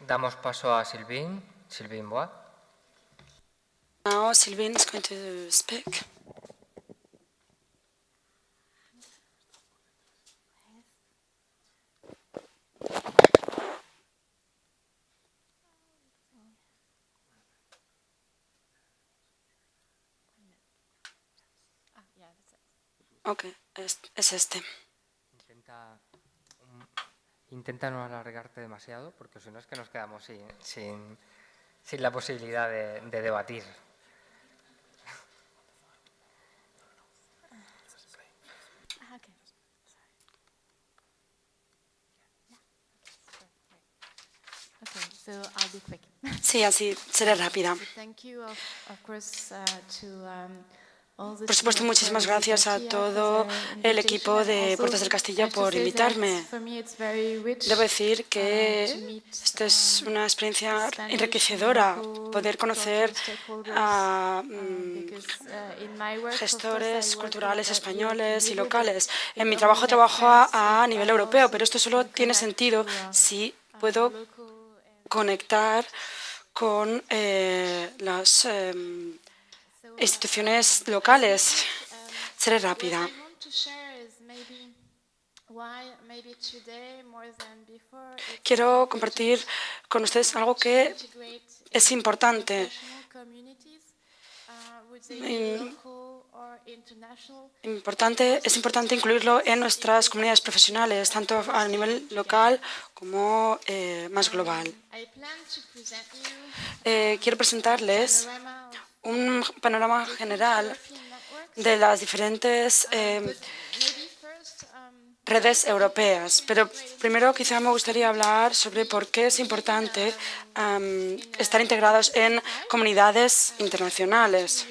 Damos paso a Sylvine Bois. Now Sylvine is going to speak. Ok, es este. Intenta no alargarte demasiado, porque si no es que nos quedamos sin la posibilidad de debatir. Sí, así seré rápida. Por supuesto, muchísimas gracias a todo el equipo de Puertas del Castillo por invitarme. Debo decir que esta es una experiencia enriquecedora, poder conocer a gestores culturales españoles y locales. En mi trabajo a nivel europeo, pero esto solo tiene sentido si puedo conectar con las instituciones locales. Seré rápida. Quiero compartir con ustedes algo que es importante. Es importante incluirlo en nuestras comunidades profesionales, tanto a nivel local como más global. Quiero presentarles un panorama general de las diferentes redes europeas, pero primero quizá me gustaría hablar sobre por qué es importante estar integrados en comunidades internacionales.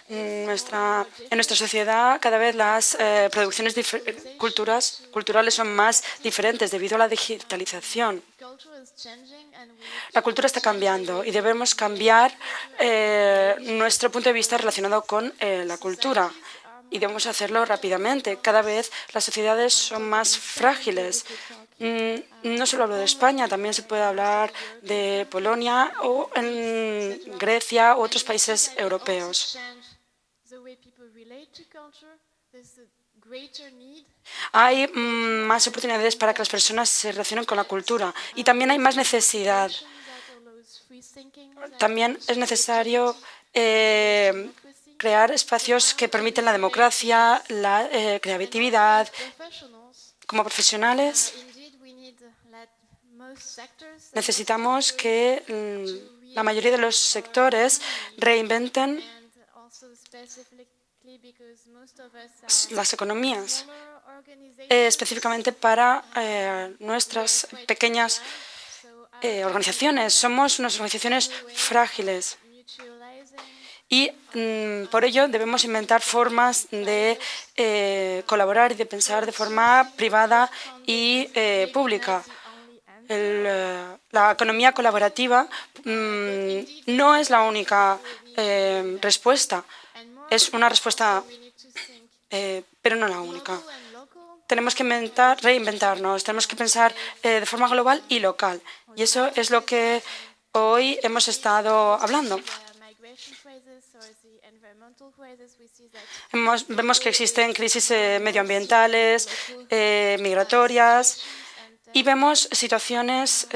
En nuestra sociedad cada vez las producciones culturales son más diferentes debido a la digitalización. La cultura está cambiando y debemos cambiar nuestro punto de vista relacionado con la cultura. Y debemos hacerlo rápidamente. Cada vez las sociedades son más frágiles. No solo hablo de España, también se puede hablar de Polonia o en Grecia u otros países europeos. Hay más oportunidades para que las personas se relacionen con la cultura y también hay más necesidad. También es necesario crear espacios que permiten la democracia, la creatividad. Como profesionales, necesitamos que la mayoría de los sectores reinventen las economías, específicamente para nuestras pequeñas organizaciones. Somos unas organizaciones frágiles y por ello debemos inventar formas de colaborar y de pensar de forma privada y pública. La economía colaborativa no es la única respuesta. Es una respuesta, pero no la única. Tenemos que reinventarnos, tenemos que pensar de forma global y local. Y eso es lo que hoy hemos estado hablando. Vemos que existen crisis medioambientales, migratorias, y vemos situaciones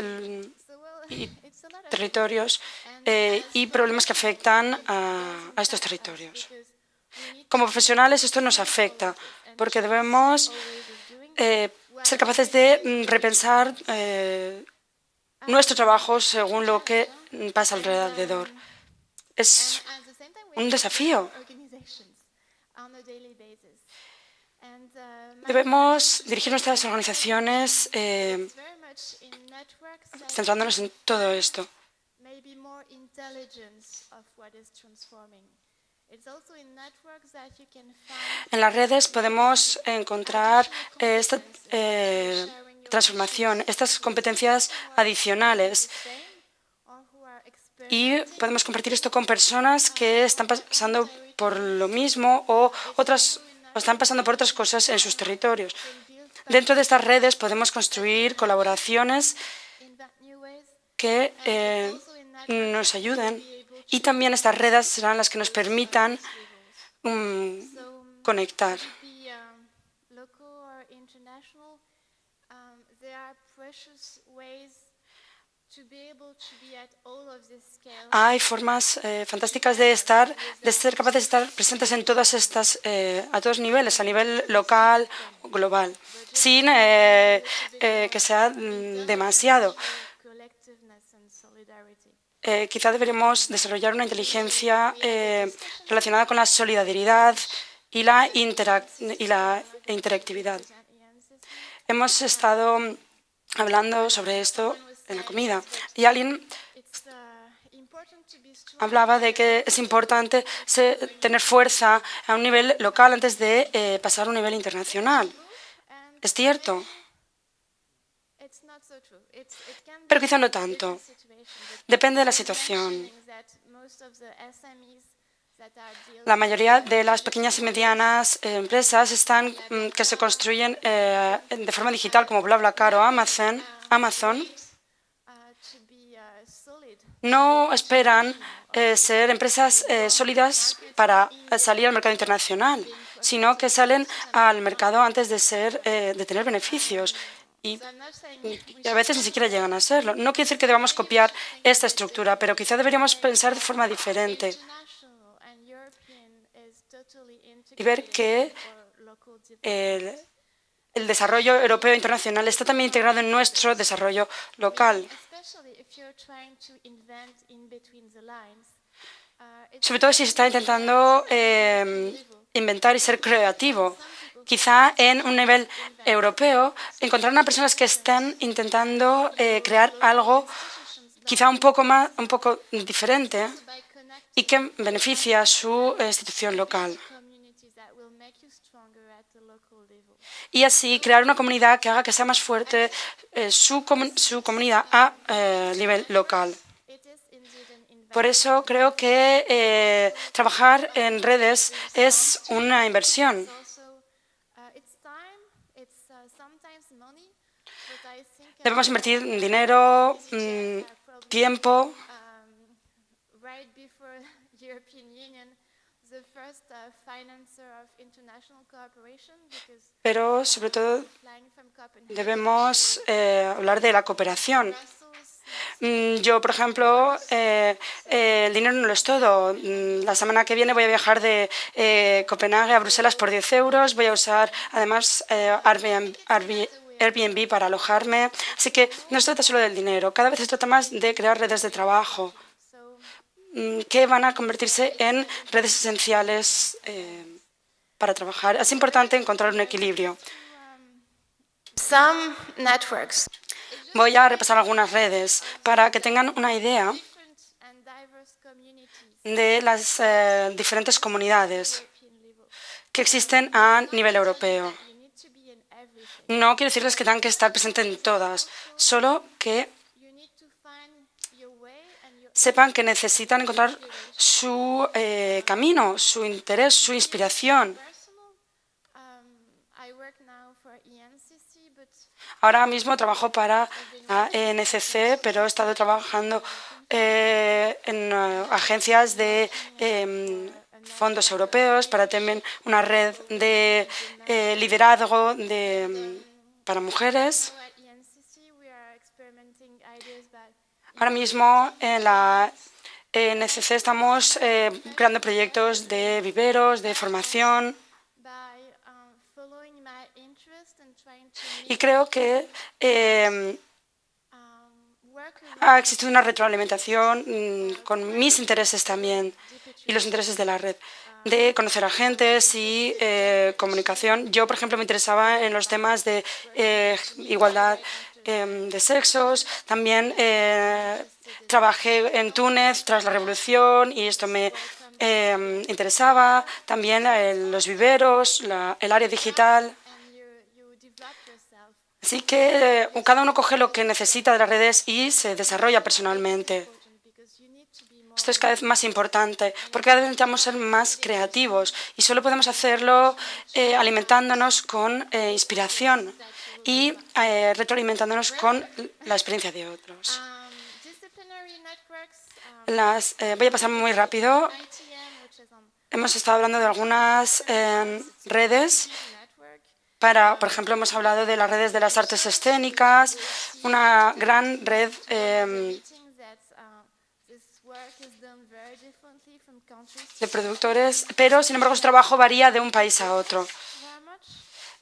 y territorios y problemas que afectan a estos territorios. Como profesionales esto nos afecta porque debemos ser capaces de repensar nuestro trabajo según lo que pasa alrededor. Es un desafío. Debemos dirigir nuestras organizaciones centrándonos en todo esto. En las redes podemos encontrar esta transformación, estas competencias adicionales y podemos compartir esto con personas que están pasando por lo mismo o están pasando por otras cosas en sus territorios. Dentro de estas redes podemos construir colaboraciones que nos ayuden, y también estas redes serán las que nos permitan conectar. Hay formas fantásticas de ser capaces de estar presentes en todas estas, a todos niveles, a nivel local o global, sin que sea demasiado. Quizá deberemos desarrollar una inteligencia relacionada con la solidaridad y la interactividad. Hemos estado hablando sobre esto en la comida y alguien hablaba de que es importante tener fuerza a un nivel local antes de pasar a un nivel internacional. Es cierto, pero quizá no tanto. Depende de la situación. La mayoría de las pequeñas y medianas empresas que se construyen de forma digital, como BlaBlaCar o Amazon, no esperan ser empresas sólidas para salir al mercado internacional, sino que salen al mercado antes de tener beneficios. Y a veces ni siquiera llegan a serlo. No quiere decir que debamos copiar esta estructura, pero quizá deberíamos pensar de forma diferente y ver que el desarrollo europeo e internacional está también integrado en nuestro desarrollo local. Sobre todo si se está intentando inventar y ser creativo. Quizá en un nivel europeo encontrar a personas que están intentando crear algo quizá un poco diferente y que beneficia a su institución local. Y así crear una comunidad que haga que sea más fuerte su comunidad a nivel local. Por eso creo que trabajar en redes es una inversión. Debemos invertir dinero, tiempo. Pero, sobre todo, debemos hablar de la cooperación. Yo, por ejemplo, el dinero no lo es todo. La semana que viene voy a viajar de Copenhague a Bruselas por 10 euros. Voy a usar, además, Airbnb para alojarme. Así que no se trata solo del dinero. Cada vez se trata más de crear redes de trabajo que van a convertirse en redes esenciales para trabajar. Es importante encontrar un equilibrio. Voy a repasar algunas redes para que tengan una idea de las diferentes comunidades que existen a nivel europeo. No quiero decirles que tengan que estar presentes en todas, solo que sepan que necesitan encontrar su camino, su interés, su inspiración. Ahora mismo trabajo para la ENCC, pero he estado trabajando en agencias de fondos europeos, para también una red de liderazgo para mujeres. Ahora mismo en la ENCC estamos creando proyectos de viveros, de formación. Y creo que ha existido una retroalimentación con mis intereses también y los intereses de la red, de conocer agentes y comunicación. Yo, por ejemplo, me interesaba en los temas de igualdad de sexos. También trabajé en Túnez tras la revolución y esto me interesaba. También los viveros, el área digital. Así que cada uno coge lo que necesita de las redes y se desarrolla personalmente. Esto es cada vez más importante porque cada vez necesitamos ser más creativos y solo podemos hacerlo alimentándonos con inspiración y retroalimentándonos con la experiencia de otros. Voy a pasar muy rápido. Hemos estado hablando de algunas redes. Por ejemplo, hemos hablado de las redes de las artes escénicas, una gran red de productores, pero sin embargo su trabajo varía de un país a otro.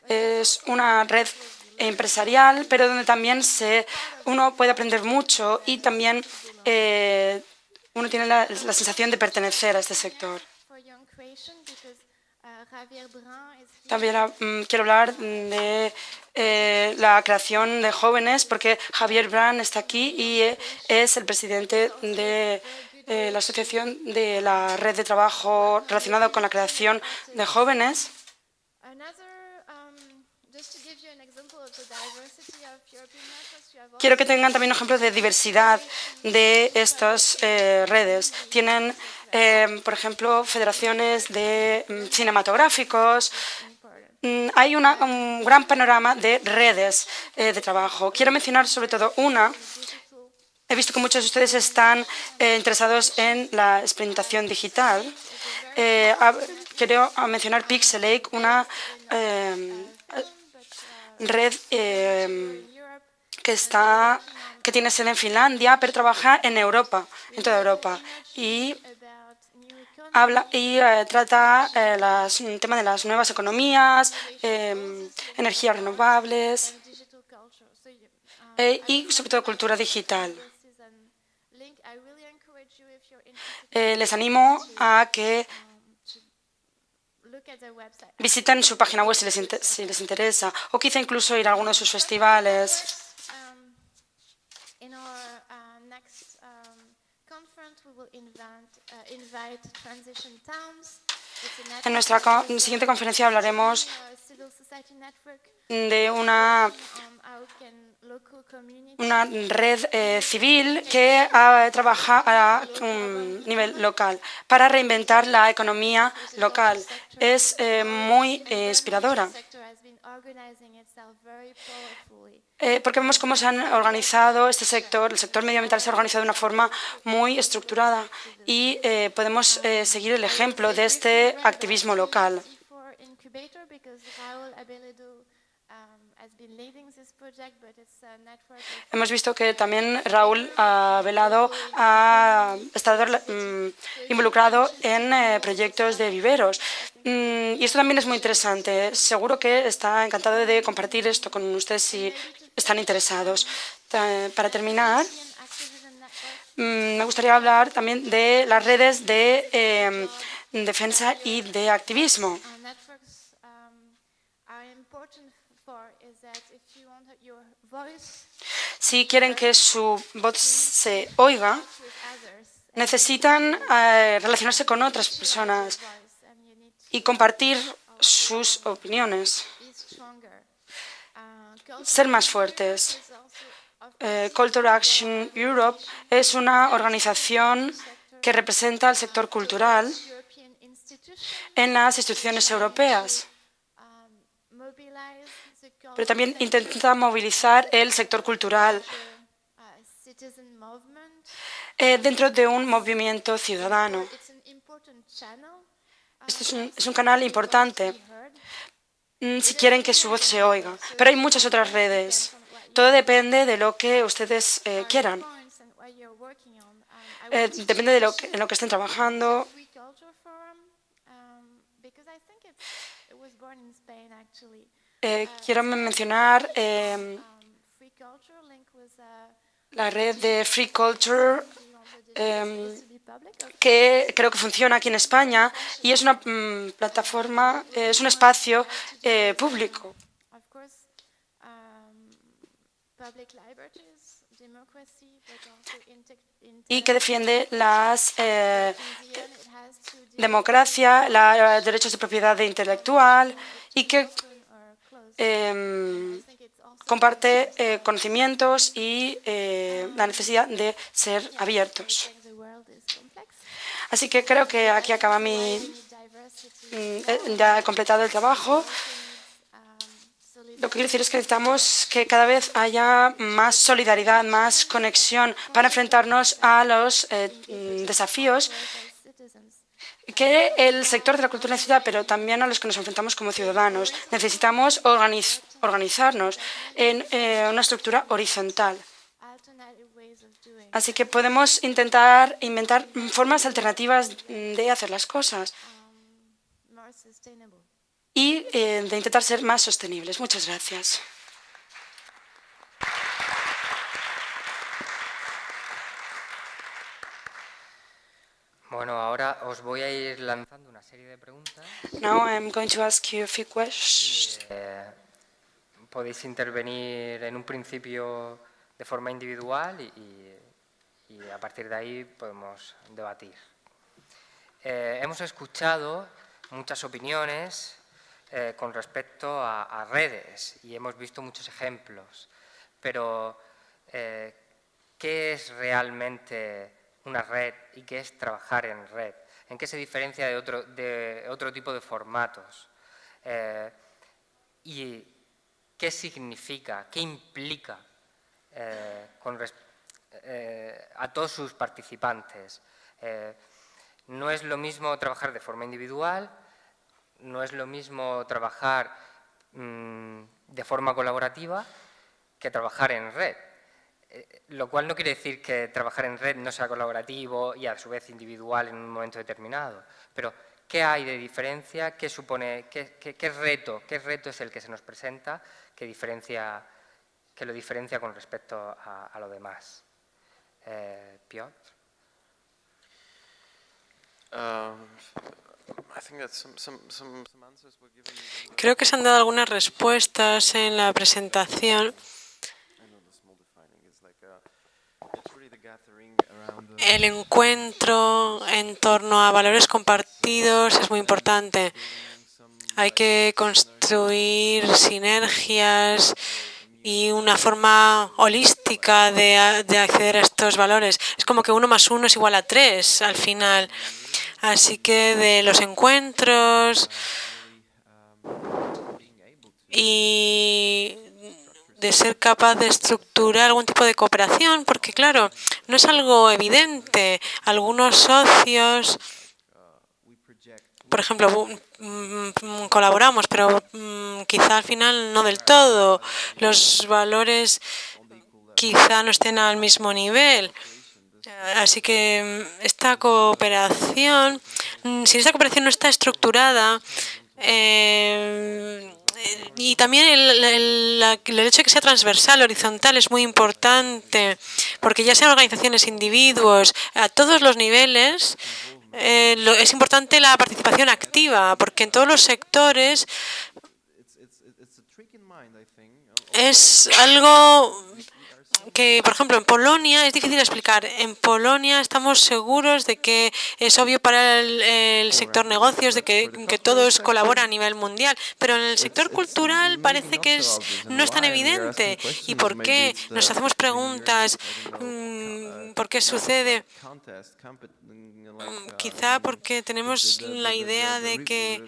Es una red empresarial, pero donde también uno puede aprender mucho y también uno tiene la sensación de pertenecer a este sector. También quiero hablar de la creación de jóvenes, porque Javier Brand está aquí y es el presidente de la asociación de la red de trabajo relacionada con la creación de jóvenes. Quiero que tengan también ejemplos de diversidad de estas redes. Tienen, por ejemplo, federaciones de cinematográficos. Hay un gran panorama de redes de trabajo. Quiero mencionar sobre todo una. He visto que muchos de ustedes están interesados en la experimentación digital. Quiero mencionar Pixelake, una red que tiene sede en Finlandia, pero trabaja en Europa, en toda Europa, y trata el tema de las nuevas economías, energías renovables y sobre todo cultura digital. Les animo a que visiten su página web si les interesa, o quizá incluso ir a alguno de sus festivales. En nuestra siguiente conferencia hablaremos de una red civil que trabaja a un nivel local para reinventar la economía local. Es muy inspiradora. Porque vemos cómo se han organizado el sector medioambiental se ha organizado de una forma muy estructurada y podemos seguir el ejemplo de este activismo local. Hemos visto que también Raúl Velado ha estado involucrado en proyectos de viveros. Y esto también es muy interesante. Seguro que está encantado de compartir esto con ustedes si están interesados. Para terminar, me gustaría hablar también de las redes de defensa y de activismo. Si quieren que su voz se oiga, necesitan relacionarse con otras personas y compartir sus opiniones, ser más fuertes. Cultural Action Europe es una organización que representa al sector cultural en las instituciones europeas, pero también intenta movilizar el sector cultural dentro de un movimiento ciudadano. Este es un canal importante si quieren que su voz se oiga, pero hay muchas otras redes. Todo depende de lo que ustedes quieran. Depende de en lo que estén trabajando. Quiero mencionar la red de Free Culture, que creo que funciona aquí en España y es una plataforma, es un espacio público. Y que defiende las democracia, los derechos de propiedad intelectual y que comparte conocimientos y la necesidad de ser abiertos. Así que creo que aquí acaba ya he completado el trabajo. Lo que quiero decir es que necesitamos que cada vez haya más solidaridad, más conexión para enfrentarnos a los desafíos que el sector de la cultura necesita, pero también a los que nos enfrentamos como ciudadanos. Necesitamos organizarnos en una estructura horizontal. Así que podemos intentar inventar formas alternativas de hacer las cosas y de intentar ser más sostenibles. Muchas gracias. Bueno, ahora os voy a ir lanzando una serie de preguntas. Now I'm going to ask you a few questions. Podéis intervenir en un principio de forma individual y a partir de ahí podemos debatir. Hemos escuchado muchas opiniones con respecto a redes y hemos visto muchos ejemplos, pero ¿qué es realmente una red y qué es trabajar en red? ¿En qué se diferencia de otro tipo de formatos? ¿Y qué significa, qué implica a todos sus participantes? No es lo mismo trabajar de forma individual, no es lo mismo trabajar de forma colaborativa que trabajar en red. Lo cual no quiere decir que trabajar en red no sea colaborativo y a su vez individual en un momento determinado. Pero, ¿qué hay de diferencia? ¿Qué supone, qué reto es el que se nos presenta que lo diferencia con respecto a lo demás? Piotr. Creo que se han dado algunas respuestas en la presentación. El encuentro en torno a valores compartidos es muy importante. Hay que construir sinergias y una forma holística de acceder a estos valores. Es como que 1 más 1 es igual a 3 al final. Así que de los encuentros y de ser capaz de estructurar algún tipo de cooperación, porque claro, no es algo evidente. Algunos socios, por ejemplo, colaboramos, pero quizá al final no del todo. Los valores quizá no estén al mismo nivel. Así que esta cooperación, si esta cooperación no está estructurada, y también el hecho de que sea transversal, horizontal, es muy importante, porque ya sean organizaciones, individuos, a todos los niveles, es importante la participación activa, porque en todos los sectores es algo que, por ejemplo, en Polonia es difícil de explicar. En Polonia estamos seguros de que es obvio para el sector negocios, de que todos colaboran a nivel mundial, pero en el sector cultural parece que no es tan evidente. ¿Y por qué? Nos hacemos preguntas. ¿Por qué sucede? Quizá porque tenemos la idea de que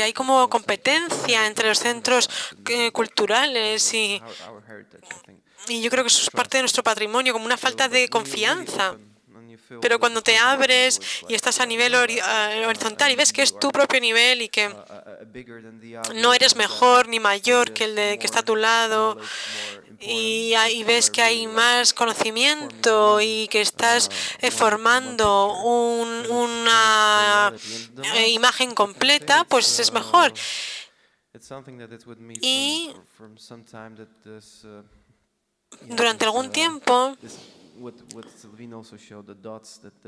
hay como competencia entre los centros culturales y yo creo que eso es parte de nuestro patrimonio, como una falta de confianza. Pero cuando te abres y estás a nivel horizontal y ves que es tu propio nivel y que no eres mejor ni mayor que el que está a tu lado, y ves que hay más conocimiento y que estás formando una imagen completa, pues es mejor. Y durante algún tiempo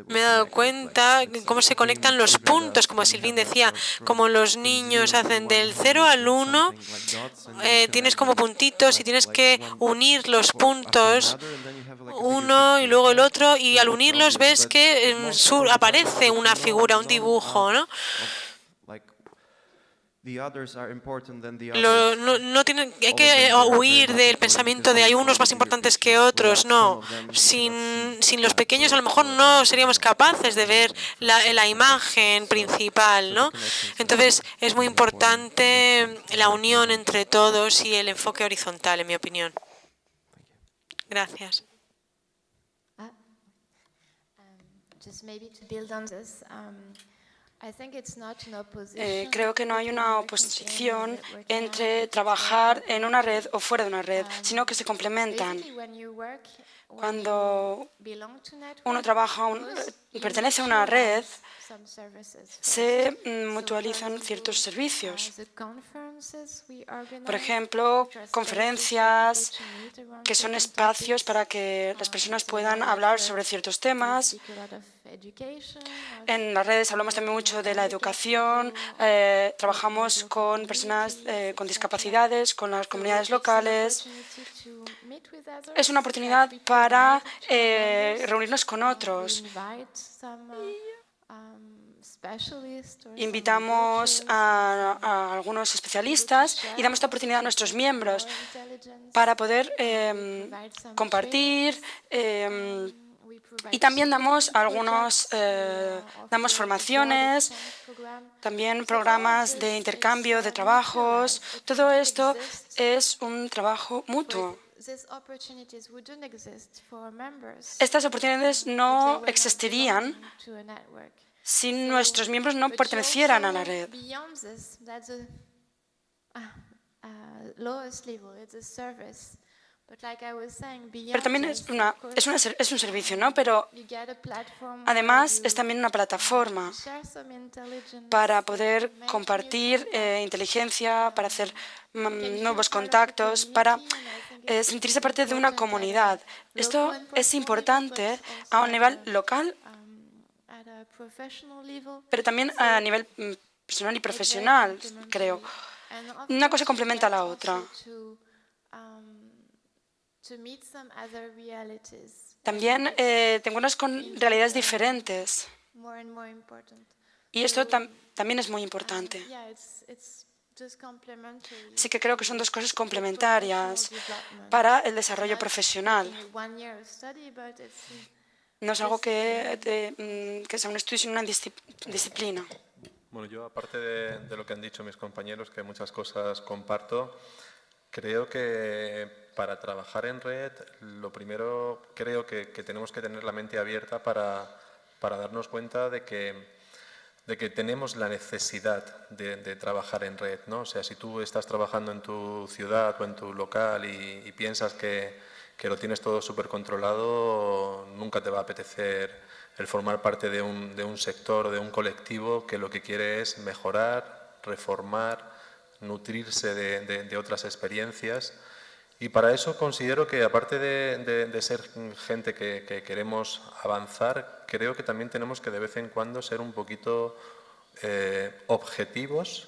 me he dado cuenta de cómo se conectan los puntos, como Sylvine decía, como los niños hacen del 0 al 1, tienes como puntitos y tienes que unir los puntos, uno y luego el otro, y al unirlos ves que aparece una figura, un dibujo, ¿no? Hay que huir del pensamiento de hay unos más importantes que otros. No, sin los pequeños a lo mejor no seríamos capaces de ver la imagen principal, ¿no? Entonces es muy importante la unión entre todos y el enfoque horizontal, en mi opinión. Gracias. Creo que no hay una oposición entre trabajar en una red o fuera de una red, sino que se complementan. Cuando uno pertenece a una red, se mutualizan ciertos servicios. Por ejemplo, conferencias, que son espacios para que las personas puedan hablar sobre ciertos temas. En las redes hablamos también mucho de la educación, trabajamos con personas con discapacidades, con las comunidades locales. Es una oportunidad para reunirnos con otros. Invitamos a algunos especialistas y damos esta oportunidad a nuestros miembros para poder compartir y también damos formaciones, también programas de intercambio de trabajos. Todo esto es un trabajo mutuo. Estas oportunidades no existirían si nuestros miembros no pertenecieran a la red. Pero también es un servicio, ¿no? Pero además es también una plataforma para poder compartir inteligencia, para hacer nuevos contactos, para sentirse parte de una comunidad. Esto es importante a un nivel local, pero también a nivel personal y profesional, creo. Una cosa complementa a la otra. También te encuentras con realidades diferentes. Y esto también es muy importante. Así que creo que son dos cosas complementarias para el desarrollo profesional. No es algo que sea un estudio, sino una disciplina. Bueno, yo aparte de lo que han dicho mis compañeros, que muchas cosas comparto, creo que para trabajar en red, lo primero creo que tenemos que tener la mente abierta para darnos cuenta de que tenemos la necesidad de trabajar en red, ¿no? O sea, si tú estás trabajando en tu ciudad o en tu local y piensas que lo tienes todo súper controlado, nunca te va a apetecer el formar parte de un sector, de un colectivo que lo que quiere es mejorar, reformar, nutrirse de otras experiencias. Y para eso considero que, aparte de ser gente que queremos avanzar, creo que también tenemos que de vez en cuando ser un poquito objetivos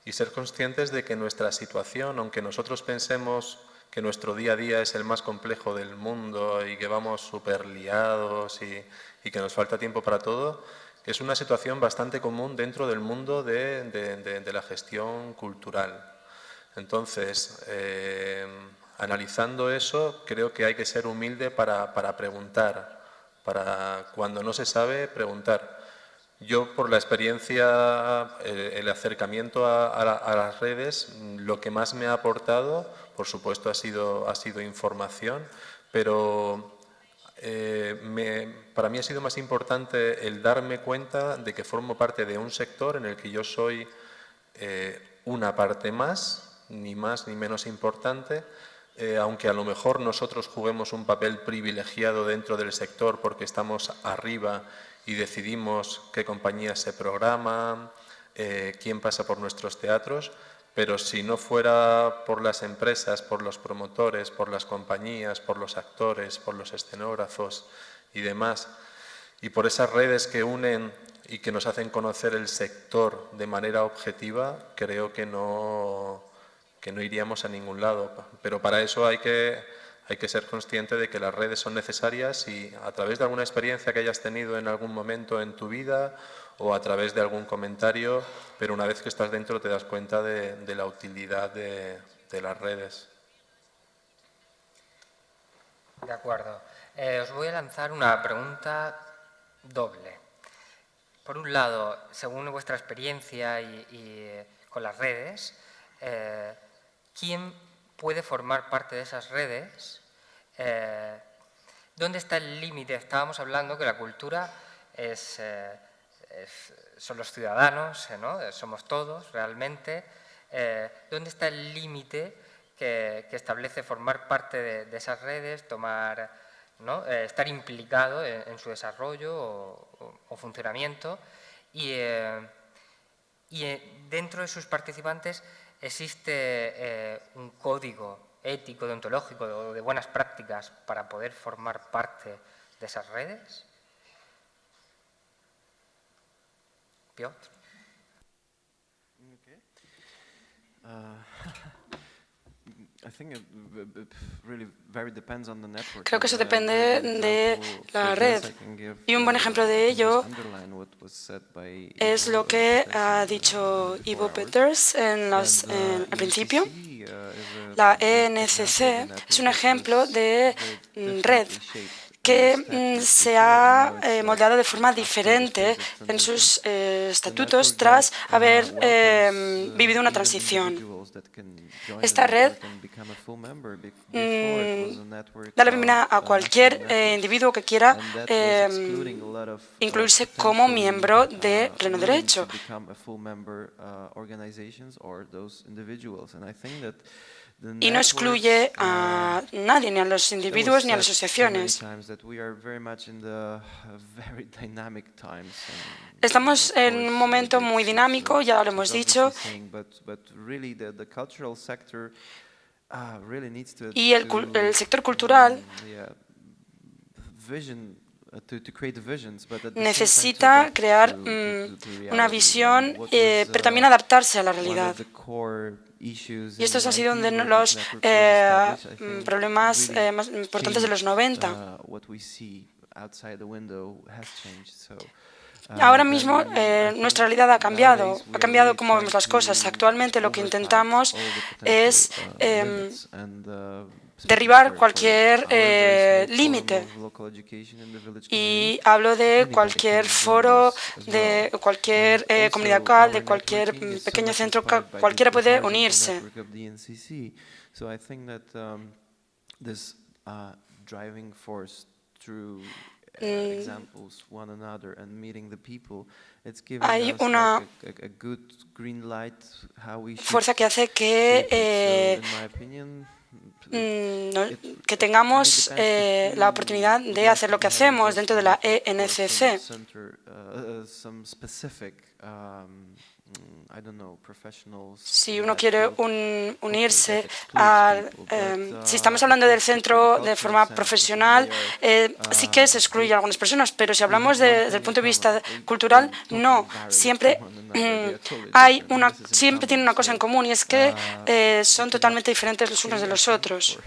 y ser conscientes de que nuestra situación, aunque nosotros pensemos que nuestro día a día es el más complejo del mundo y que vamos súper liados y que nos falta tiempo para todo, es una situación bastante común dentro del mundo de la gestión cultural. Entonces, analizando eso, creo que hay que ser humilde para preguntar, para cuando no se sabe, preguntar. Yo, por la experiencia, el acercamiento a las redes, lo que más me ha aportado, por supuesto, ha sido información, pero para mí ha sido más importante el darme cuenta de que formo parte de un sector en el que yo soy una parte más ni menos importante, aunque a lo mejor nosotros juguemos un papel privilegiado dentro del sector porque estamos arriba y decidimos qué compañías se programan, quién pasa por nuestros teatros, pero si no fuera por las empresas, por los promotores, por las compañías, por los actores, por los escenógrafos y demás, y por esas redes que unen y que nos hacen conocer el sector de manera objetiva, creo que no iríamos a ningún lado. Pero para eso hay que hay que ser consciente de que las redes son necesarias y a través de alguna experiencia que hayas tenido en algún momento en tu vida o a través de algún comentario, pero una vez que estás dentro te das cuenta de la utilidad de las redes. De acuerdo. Os voy a lanzar una pregunta doble. Por un lado, según vuestra experiencia y con las redes, ¿quién puede formar parte de esas redes? ¿Dónde está el límite? Estábamos hablando que la cultura son los ciudadanos, ¿no? Somos todos realmente. ¿Dónde está el límite que establece formar parte de esas redes, ¿no? Estar implicado en su desarrollo o funcionamiento? Y dentro de sus participantes existe un código ético, deontológico o de buenas prácticas para poder formar parte de esas redes. Piotr. Creo que eso depende de la red. Y un buen ejemplo de ello es lo que ha dicho Ivo Peters al principio. La ENCC es un ejemplo de red que se ha moldeado de forma diferente en sus estatutos tras haber vivido una transición. Esta red da la bienvenida a cualquier individuo que quiera incluirse como miembro de pleno derecho. Y no excluye a nadie, ni a los individuos ni a las asociaciones. Estamos en un momento muy dinámico, ya lo hemos dicho, y el sector cultural necesita crear una visión, pero también adaptarse a la realidad. Y estos han sido uno de los problemas más importantes de los 90. Ahora mismo nuestra realidad ha cambiado cómo vemos las cosas. Actualmente lo que intentamos es derribar cualquier límite. Y hablo de cualquier foro, de cualquier comunidad local, de cualquier pequeño centro, cualquiera puede unirse. Hay una fuerza que hace que tengamos la oportunidad de hacer lo que hacemos dentro de la ENCC. Si uno quiere unirse si estamos hablando del centro de forma profesional, sí que se excluye a algunas personas, pero si hablamos desde el punto de vista cultural, no. Siempre tienen una cosa en común y es que son totalmente diferentes los unos de los otros.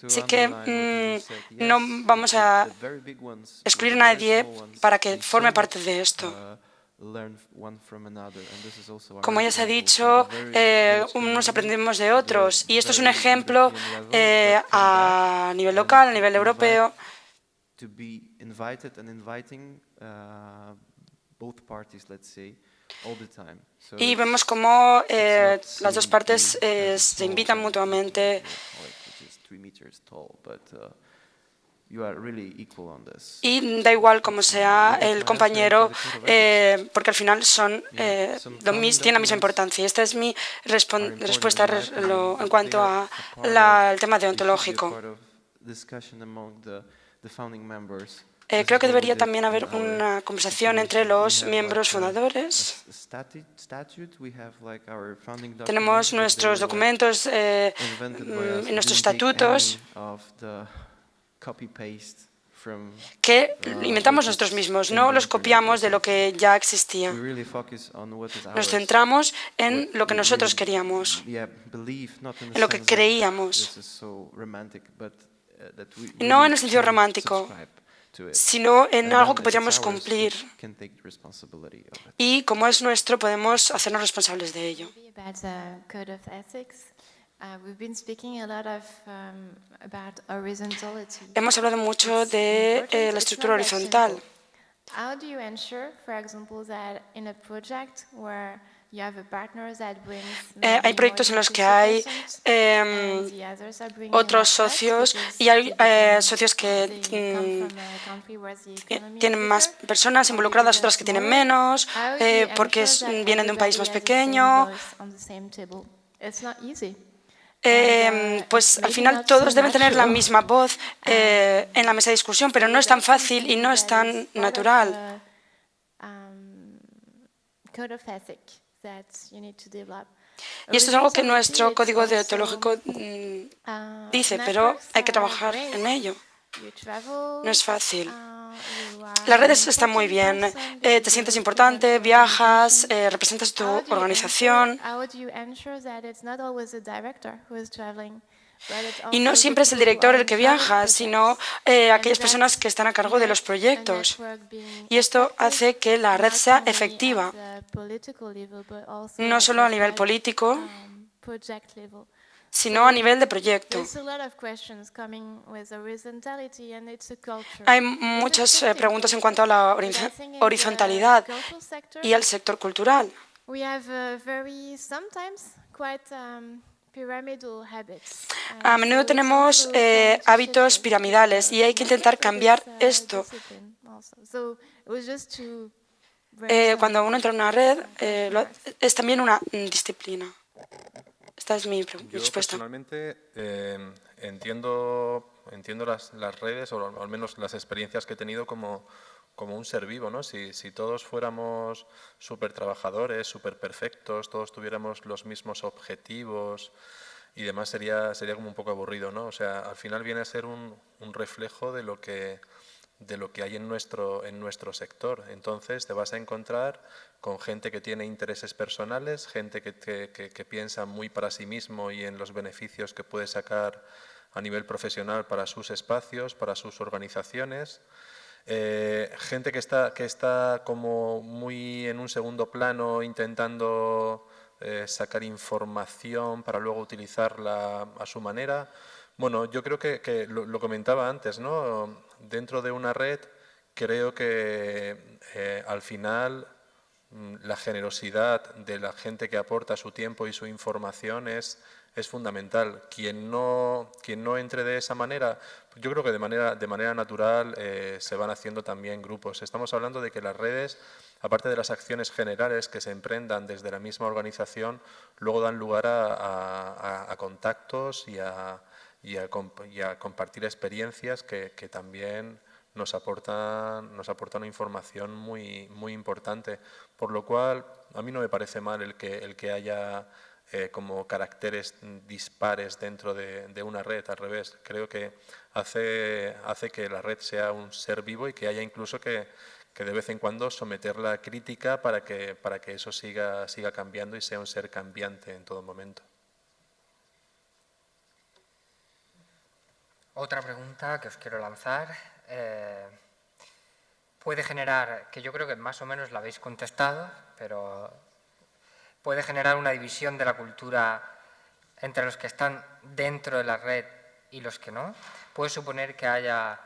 Así que no vamos a excluir a nadie para que forme parte de esto. Como ya se ha dicho, unos aprendemos de otros. Y esto es un ejemplo a nivel local, a nivel europeo. Y vemos cómo las dos partes se invitan mutuamente. Y da igual cómo sea el compañero, porque al final tienen la misma importancia. Esta es mi respuesta en cuanto al tema deontológico. Creo que debería también haber una conversación entre los miembros fundadores. Tenemos nuestros documentos y nuestros estatutos. que inventamos nosotros mismos, no los copiamos de lo que ya existía. Nos centramos en lo que nosotros queríamos, en lo que creíamos. No en el sentido romántico, sino en algo que podríamos cumplir. Y como es nuestro, podemos hacernos responsables de ello. Hemos hablado mucho de la estructura horizontal. Hay proyectos en los que hay otros socios y hay socios que tienen más personas involucradas, otras que tienen menos, porque vienen de un país más pequeño. Pues al final todos deben tener la misma voz en la mesa de discusión, pero no es tan fácil y no es tan natural. Y esto es algo que nuestro código deontológico dice, pero hay que trabajar en ello. No es fácil. Las redes están muy bien. Te sientes importante, viajas, representas tu organización. Y no siempre es el director el que viaja, sino aquellas personas que están a cargo de los proyectos. Y esto hace que la red sea efectiva, no solo a nivel político, sino a nivel de proyecto. Hay muchas preguntas en cuanto a la horizontalidad y al sector cultural. A menudo tenemos hábitos piramidales y hay que intentar cambiar esto. Cuando uno entra en una red, es también una disciplina. Esta es mi respuesta. Yo personalmente entiendo las redes, o al menos las experiencias que he tenido como un ser vivo, ¿no? Si todos fuéramos súper trabajadores, súper perfectos, todos tuviéramos los mismos objetivos y demás, sería como un poco aburrido, ¿no? O sea, al final viene a ser un reflejo de lo que hay en nuestro sector. Entonces te vas a encontrar con gente que tiene intereses personales, gente que piensa muy para sí mismo y en los beneficios que puede sacar a nivel profesional para sus espacios, para sus organizaciones. Gente que está como muy en un segundo plano intentando sacar información para luego utilizarla a su manera. Bueno, yo creo que lo comentaba antes, ¿no? Dentro de una red creo que al final la generosidad de la gente que aporta su tiempo y su información es fundamental. Quien no entre de esa manera, yo creo que de manera natural se van haciendo también grupos. Estamos hablando de que las redes, aparte de las acciones generales que se emprendan desde la misma organización, luego dan lugar a contactos y a compartir experiencias que también nos aportan una información muy, muy importante. Por lo cual, a mí no me parece mal el que haya como caracteres dispares dentro de una red. Al revés, creo que hace que la red sea un ser vivo y que haya incluso que de vez en cuando someterla a crítica para que eso siga cambiando y sea un ser cambiante en todo momento. Otra pregunta que os quiero lanzar puede generar, que yo creo que más o menos la habéis contestado, pero puede generar una división de la cultura entre los que están dentro de la red y los que no. Puede suponer que haya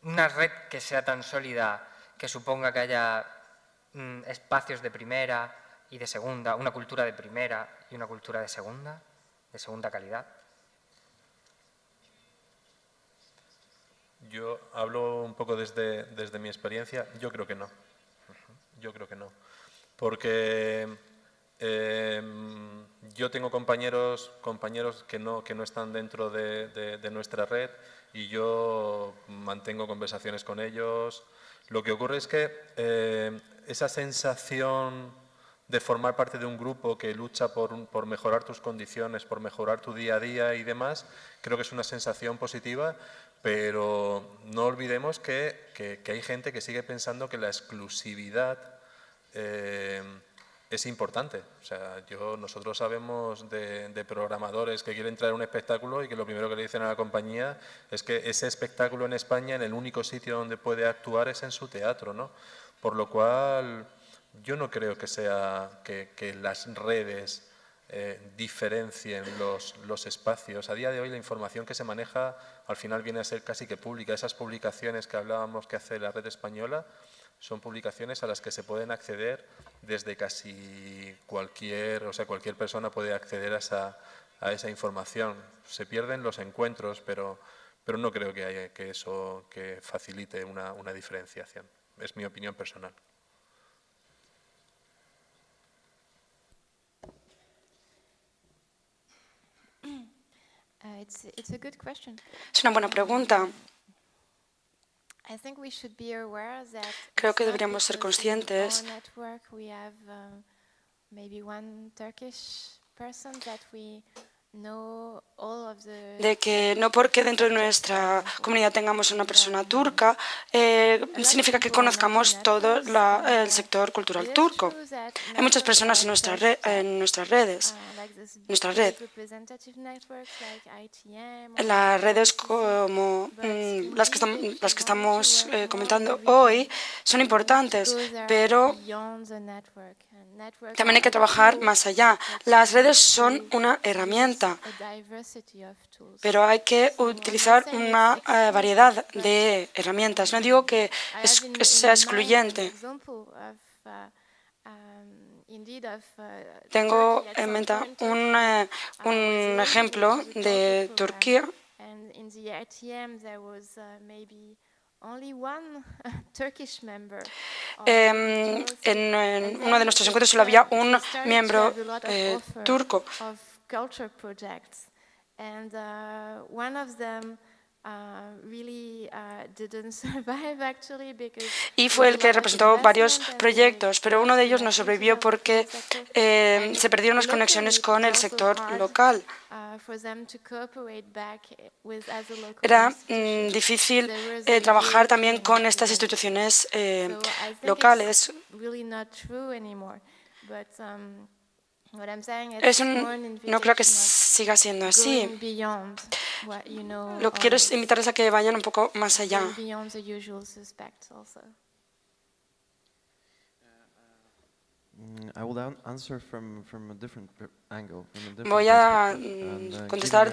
una red que sea tan sólida que suponga que haya espacios de primera y de segunda, una cultura de primera y una cultura de segunda calidad. Yo hablo un poco desde mi experiencia. Yo creo que no. Yo creo que no. Porque yo tengo compañeros que no están dentro de nuestra red y yo mantengo conversaciones con ellos. Lo que ocurre es que esa sensación de formar parte de un grupo que lucha por mejorar tus condiciones, por mejorar tu día a día y demás, creo que es una sensación positiva, pero no olvidemos que hay gente que sigue pensando que la exclusividad es importante. O sea, nosotros sabemos de programadores que quieren traer un espectáculo y que lo primero que le dicen a la compañía es que ese espectáculo en España, en el único sitio donde puede actuar es en su teatro, ¿no? Por lo cual, yo no creo que sea que las redes diferencien los espacios. A día de hoy la información que se maneja al final viene a ser casi que pública. Esas publicaciones que hablábamos que hace la red española son publicaciones a las que se pueden acceder desde casi cualquier persona puede acceder a esa información. Se pierden los encuentros, pero no creo que eso facilite una diferenciación. Es mi opinión personal. Es una buena pregunta. Creo que deberíamos ser conscientes de que no porque dentro de nuestra comunidad tengamos una persona turca, significa que conozcamos todo el sector cultural turco. Hay muchas personas en nuestras redes. Nuestra red. Las redes como las que estamos comentando hoy son importantes, pero también hay que trabajar más allá. Las redes son una herramienta, pero hay que utilizar una variedad de herramientas. No digo que sea excluyente. Tengo en mente un ejemplo de Turquía. En uno de nuestros encuentros solo había un miembro turco. Y fue el que representó varios proyectos, pero uno de ellos no sobrevivió porque se perdieron las conexiones con el sector local. Era difícil trabajar también con estas instituciones locales. Eso no creo que siga siendo así. Lo que quiero es invitarles a que vayan un poco más allá. Voy a contestar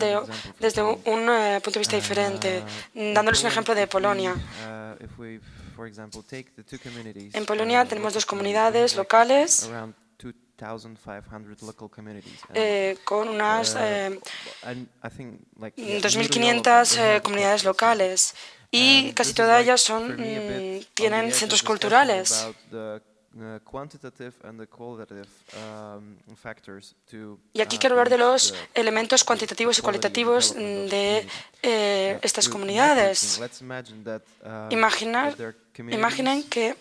desde un punto de vista diferente, dándoles un ejemplo de Polonia. En Polonia tenemos dos comunidades locales con unas 2.500 comunidades locales y casi todas ellas tienen centros culturales. Y aquí quiero hablar de los elementos cuantitativos y cualitativos de estas comunidades. Imaginen que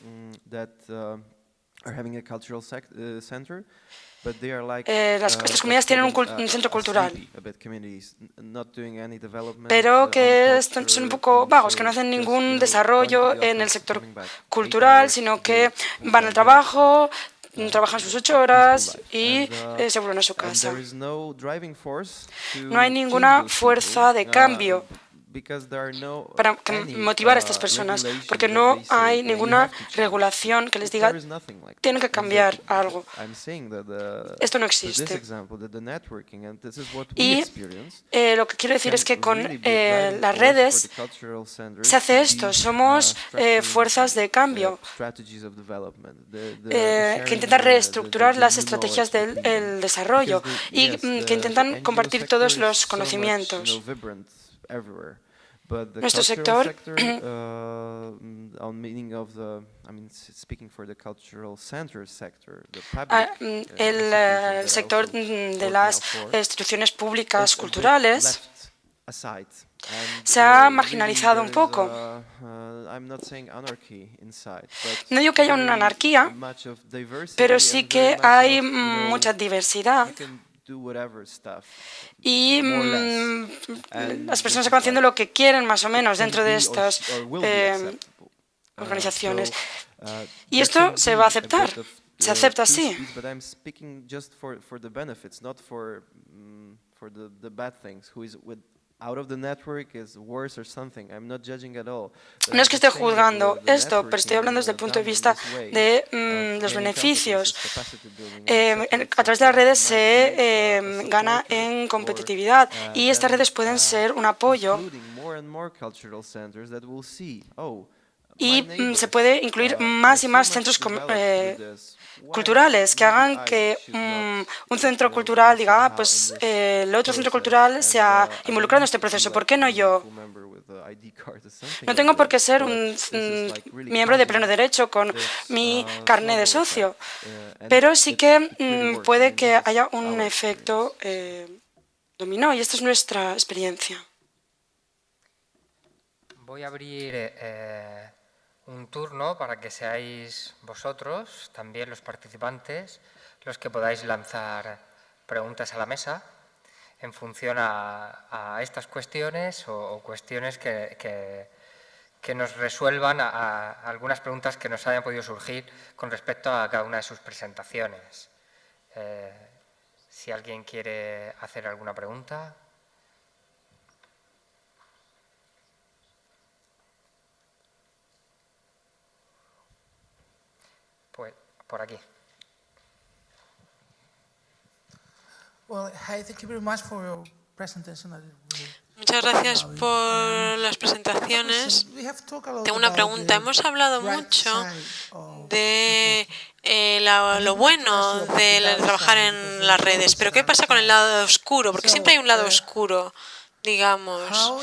estas comunidades tienen un centro cultural, pero que son un poco vagos, que no hacen ningún desarrollo en el sector cultural, sino que van al trabajo, trabajan sus 8 horas y se vuelven a su casa. No hay ninguna fuerza de cambio para motivar a estas personas, porque no hay ninguna regulación que les diga tienen que cambiar algo. Esto no existe. Y lo que quiero decir es que con las redes se hace esto. Somos fuerzas de cambio que intentan reestructurar las estrategias del desarrollo y que intentan compartir todos los conocimientos. Nuestro sector el sector de las instituciones públicas culturales se ha marginalizado un poco. No digo que haya una anarquía, pero sí que hay mucha diversidad. Y las personas acaban haciendo lo que quieren más o menos dentro de estas organizaciones. Y esto se va a aceptar. Se acepta así. No es que esté juzgando esto, pero estoy hablando desde el punto de vista de los beneficios. A través de las redes se gana en competitividad y estas redes pueden ser un apoyo y se puede incluir más y más centros culturales que hagan que un centro cultural diga, pues el otro centro cultural se ha involucrado en este proceso, ¿por qué no yo? No tengo por qué ser un miembro de pleno derecho con mi carné de socio, pero sí que puede que haya un efecto dominó y esta es nuestra experiencia. Voy a abrir un turno para que seáis vosotros, también los participantes, los que podáis lanzar preguntas a la mesa en función a estas cuestiones o cuestiones que nos resuelvan a algunas preguntas que nos hayan podido surgir con respecto a cada una de sus presentaciones. Si alguien quiere hacer alguna pregunta. Pues por aquí. Muchas gracias por las presentaciones. Tengo una pregunta. Hemos hablado mucho de lo bueno de trabajar en las redes, pero ¿qué pasa con el lado oscuro? Porque siempre hay un lado oscuro, digamos.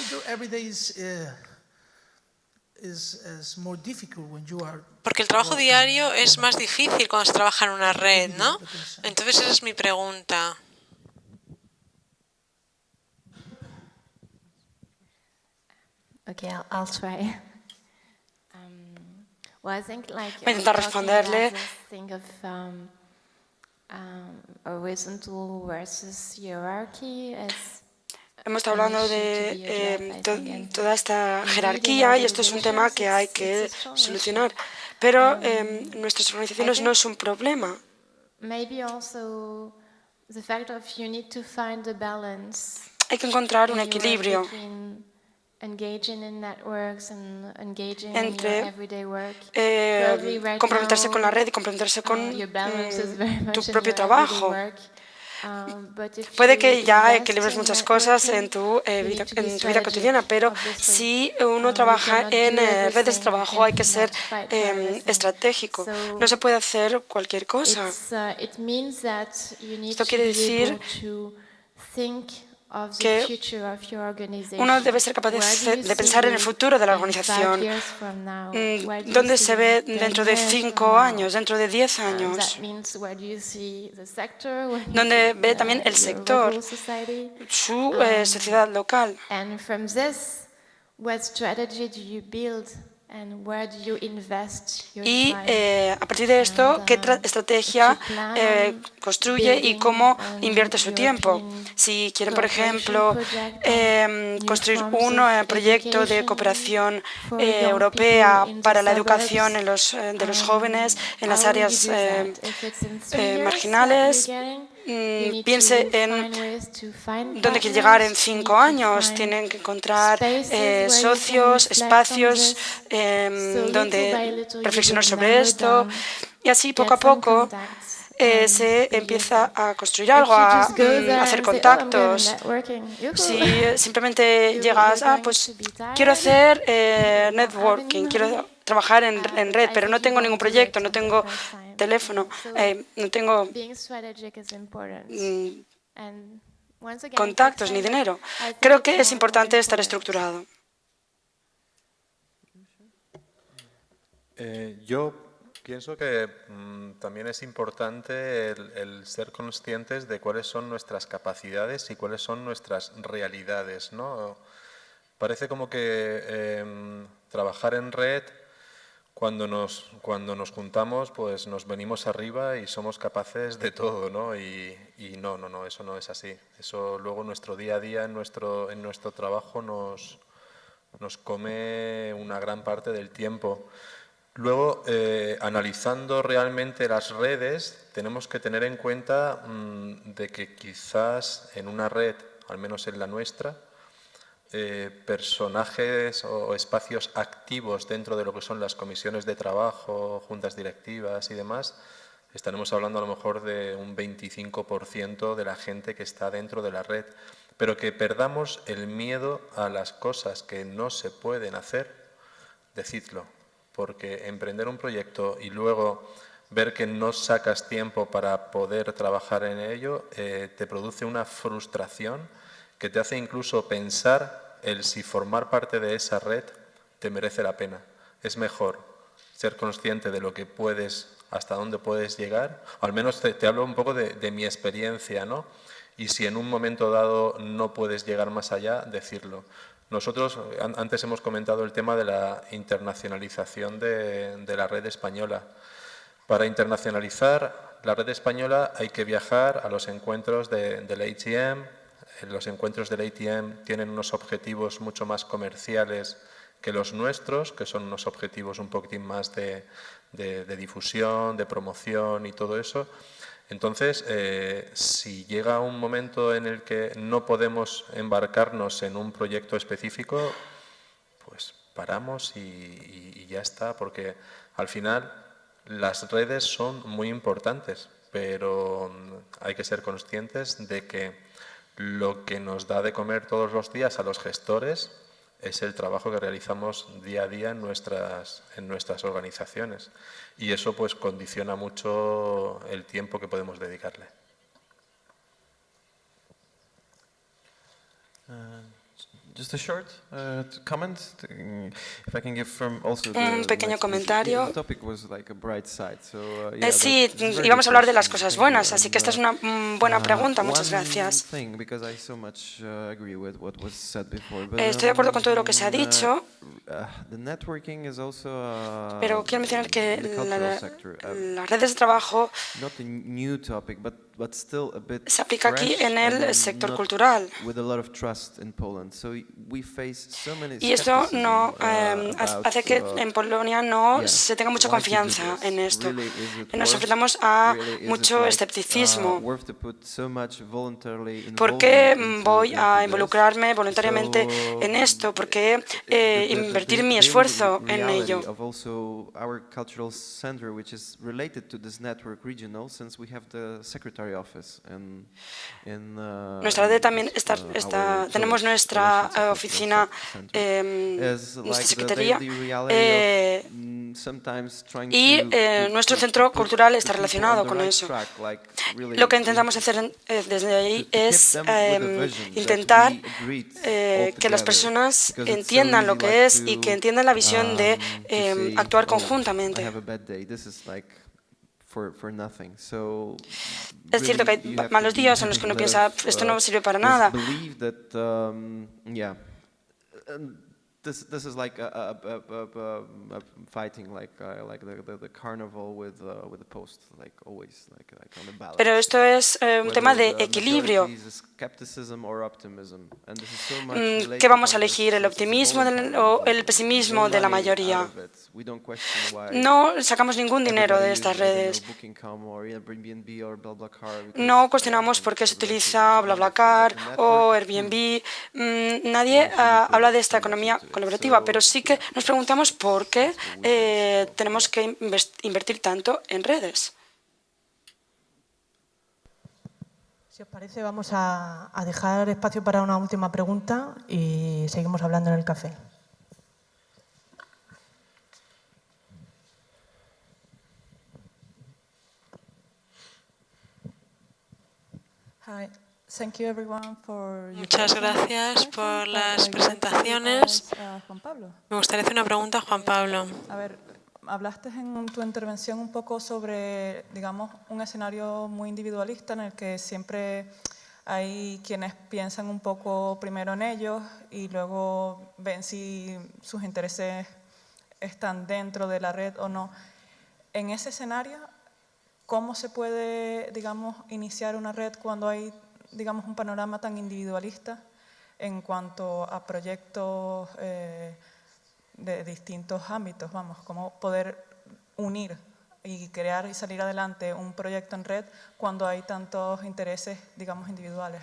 Porque el trabajo diario es más difícil cuando se trabaja en una red, ¿no? Entonces esa es mi pregunta. Okay, I'll try. Well, I think like Voy a intentar responderle. Horizontal versus hierarchy is Hemos estado hablando de toda esta jerarquía y esto es un tema que hay que solucionar. Pero nuestras organizaciones no es un problema. Hay que encontrar un equilibrio entre comprometerse con la red y comprometerse con tu propio trabajo. Puede que ya equilibres muchas cosas en tu vida cotidiana, pero si uno trabaja en redes de trabajo hay que ser estratégico. No se puede hacer cualquier cosa. Esto quiere decir que uno debe ser capaz de pensar en el futuro de la organización. ¿Dónde se ve dentro de 5 años, dentro de 10 años? ¿Dónde ve también el sector, su sociedad local? Y a partir de esto, ¿qué estrategia construye y cómo invierte su tiempo? Si quieren, por ejemplo, construir un proyecto de cooperación europea para la educación de los jóvenes en las áreas marginales, piense en dónde quiere llegar en 5 años. Tienen que encontrar socios, espacios donde reflexionar sobre esto y así poco a poco se empieza a construir algo, a hacer contactos. Si simplemente llegas, pues quiero hacer networking, quiero trabajar en red, pero no tengo ningún proyecto, no tengo teléfono, no tengo contactos ni dinero. Creo que es importante estar estructurado. Yo Pienso que también es importante el ser conscientes de cuáles son nuestras capacidades y cuáles son nuestras realidades, ¿no? Parece como que trabajar en red, cuando nos juntamos, pues nos venimos arriba y somos capaces de todo, ¿no? Y no, eso no es así. Eso luego nuestro día a día, en nuestro trabajo nos come una gran parte del tiempo. Luego, analizando realmente las redes, tenemos que tener en cuenta de que quizás en una red, al menos en la nuestra, personajes o espacios activos dentro de lo que son las comisiones de trabajo, juntas directivas y demás, estaremos hablando a lo mejor de un 25% de la gente que está dentro de la red, pero que perdamos el miedo a las cosas que no se pueden hacer, decidlo, porque emprender un proyecto y luego ver que no sacas tiempo para poder trabajar en ello, te produce una frustración que te hace incluso pensar el si formar parte de esa red te merece la pena. Es mejor ser consciente de lo que puedes, hasta dónde puedes llegar. Al menos te hablo un poco de mi experiencia, ¿no? Y si en un momento dado no puedes llegar más allá, decirlo. Nosotros antes hemos comentado el tema de la internacionalización de la red española. Para internacionalizar la red española hay que viajar a los encuentros del ATM. Los encuentros del ATM tienen unos objetivos mucho más comerciales que los nuestros, que son unos objetivos un poquitín más de difusión, de promoción y todo eso. Entonces, si llega un momento en el que no podemos embarcarnos en un proyecto específico, pues paramos y ya está, porque al final las redes son muy importantes, pero hay que ser conscientes de que lo que nos da de comer todos los días a los gestores es el trabajo que realizamos día a día en nuestras organizaciones. Y eso pues condiciona mucho el tiempo que podemos dedicarle. Just a short comment. If I can give from also Un pequeño comentario. The topic was like a bright side. So, Sí, íbamos a hablar de las cosas buenas, así que esta es una buena pregunta. Muchas gracias. Estoy de acuerdo con todo lo que se ha dicho, pero quiero mencionar que las redes de trabajo se aplica aquí en el sector cultural. Y esto no hace que en Polonia no se tenga mucha confianza en esto. Nos enfrentamos a mucho escepticismo. ¿Por qué voy a involucrarme voluntariamente en esto? ¿Por qué invertir mi esfuerzo en ello? Nuestra red también tenemos nuestra oficina, nuestra secretaría, y nuestro centro cultural está relacionado con eso. Lo que intentamos hacer desde ahí es intentar que las personas entiendan lo que es y que entiendan la visión de actuar conjuntamente. Es cierto que hay malos días en los que uno piensa, esto no sirve para nada. This is like fighting like the carnival with the post, like always like on a balance. Pero esto es un tema de equilibrio. ¿Qué vamos a elegir, el optimismo o el pesimismo de la mayoría? No sacamos ningún dinero de estas redes. No cuestionamos por qué se utiliza BlaBlaCar o Airbnb. Nadie habla de esta economía colaborativa, pero sí que nos preguntamos por qué tenemos que invertir tanto en redes. Si os parece, vamos a dejar espacio para una última pregunta y seguimos hablando en el café. Muchas gracias por las presentaciones. Me gustaría hacer una pregunta a Juan Pablo. A ver, hablaste en tu intervención un poco sobre, digamos, un escenario muy individualista en el que siempre hay quienes piensan un poco primero en ellos y luego ven si sus intereses están dentro de la red o no. En ese escenario, ¿cómo se puede, digamos, iniciar una red cuando hay, digamos, un panorama tan individualista en cuanto a proyectos de distintos ámbitos? Vamos, ¿cómo poder unir y crear y salir adelante un proyecto en red cuando hay tantos intereses, digamos, individuales?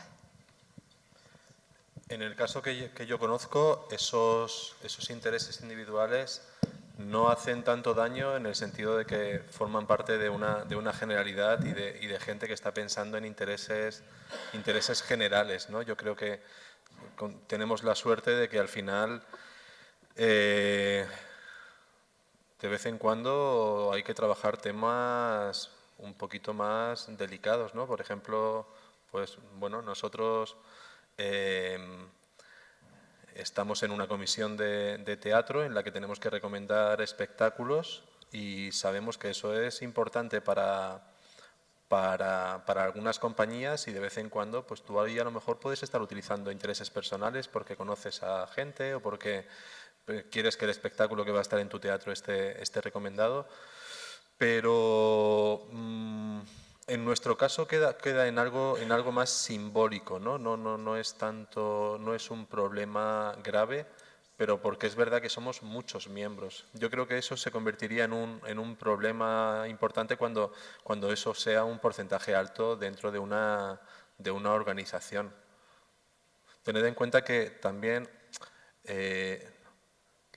En el caso que yo conozco, esos intereses individuales no hacen tanto daño en el sentido de que forman parte de una generalidad y de gente que está pensando en intereses generales, ¿no? Yo creo que tenemos la suerte de que al final de vez en cuando hay que trabajar temas un poquito más delicados, ¿no? Por ejemplo, pues bueno, nosotros estamos en una comisión de teatro en la que tenemos que recomendar espectáculos y sabemos que eso es importante para algunas compañías y de vez en cuando pues tú ahí a lo mejor puedes estar utilizando intereses personales porque conoces a gente o porque quieres que el espectáculo que va a estar en tu teatro esté recomendado, pero en nuestro caso queda en algo más simbólico, ¿no? No es tanto, no es un problema grave, pero porque es verdad que somos muchos miembros. Yo creo que eso se convertiría en un problema importante cuando eso sea un porcentaje alto dentro de una organización. Tened en cuenta que también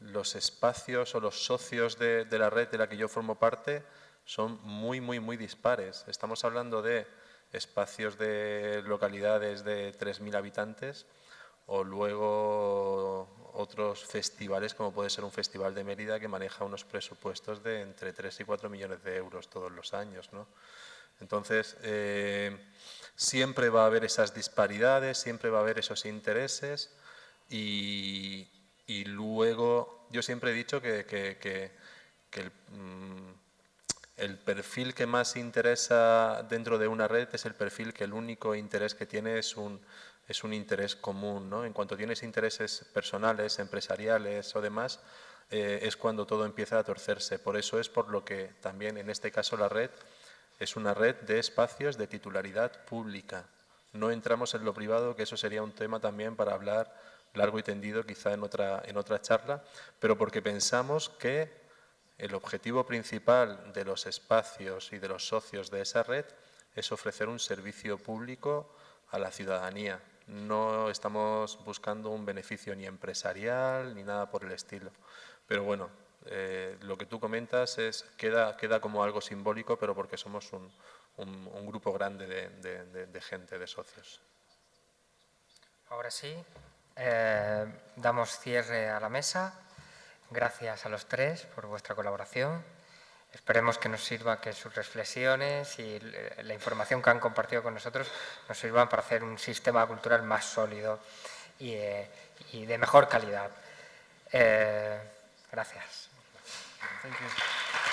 los espacios o los socios de la red de la que yo formo parte son muy dispares. Estamos hablando de espacios de localidades de 3.000 habitantes o luego otros festivales como puede ser un festival de Mérida que maneja unos presupuestos de entre 3 y 4 millones de euros todos los años, ¿no? Entonces, siempre va a haber esas disparidades, siempre va a haber esos intereses y luego yo siempre he dicho que el perfil que más interesa dentro de una red es el perfil que el único interés que tiene es un interés común, ¿no? En cuanto tienes intereses personales, empresariales o demás, es cuando todo empieza a torcerse. Por eso es por lo que también en este caso la red es una red de espacios de titularidad pública. No entramos en lo privado, que eso sería un tema también para hablar largo y tendido quizá en otra charla, pero porque pensamos que el objetivo principal de los espacios y de los socios de esa red es ofrecer un servicio público a la ciudadanía. No estamos buscando un beneficio ni empresarial ni nada por el estilo. Pero bueno, lo que tú comentas queda como algo simbólico, pero porque somos un grupo grande de gente, de socios. Ahora sí, damos cierre a la mesa. Gracias a los tres por vuestra colaboración. Esperemos que nos sirva, que sus reflexiones y la información que han compartido con nosotros nos sirvan para hacer un sistema cultural más sólido y de mejor calidad. Gracias. Thank you.